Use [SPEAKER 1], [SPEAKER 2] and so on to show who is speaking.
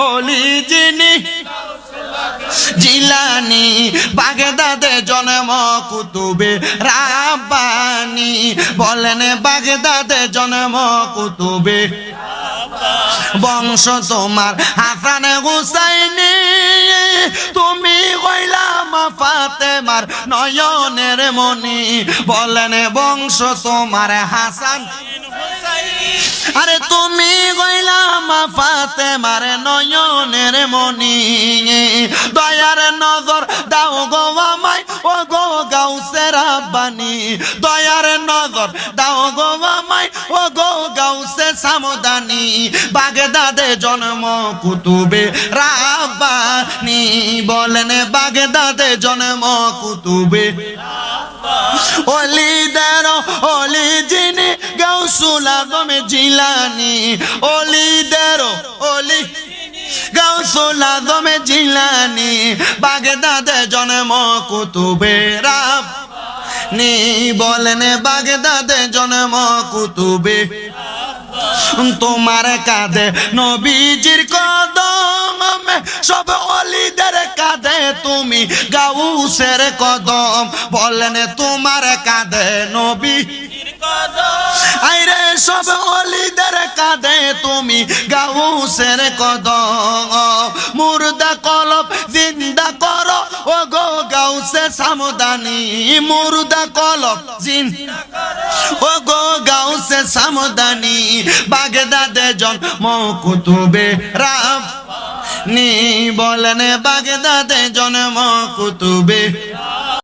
[SPEAKER 1] ওলি যিনি জিলানি বাগদাদে জন্ম কুতুবে রাব্বানি বলেন বাগদাদে জন্ম কুতুবে বংশ তোমার হাসান হুসাইনি তুমি কইলা মা ফাতেমার নয়নের মনি বলেন বংশ তোমার হাসান আরে তুমি কইলা মা ফাতেমার নয়নের মনি দয়ার নজর দাও গো আমায় ও গো গাউসে রাব্বানি দয়ার নজর দাও গো আমায় ও গো গাউসে সামদানি বাগদাদে জন্ম কুতুবে রাব্বানি বলেন বাগদাদে জন্ম কুতুবে ওলিদের ওলি যিনি গাউসুল আজম জিলানি ওলিদের ওলি গাউসুল আজম জিলানি বাগদাদে জন্ম কুতুবে রাব্বানি বলেন বাগদাদে জন্ম কুতুবে তোমার কাঁধে নবীজির কদম সব ওলিদের কাঁধে তুমি গাউসের কদম বলেন তোমার কাঁধে নবীজির কদম আইরে সব ওলিদের কাঁধে তুমি গাউসের কদম মুর্দা কলব জিন্দা করো ও গো গাউসে সামদানি মুর্দা কলব জিন্দা করো ও গো গাউসে সামদানি বাগদাদে জন্ম কুতুবে রাব্বানি বলেন বাগদাদে জন্ম কুতুবে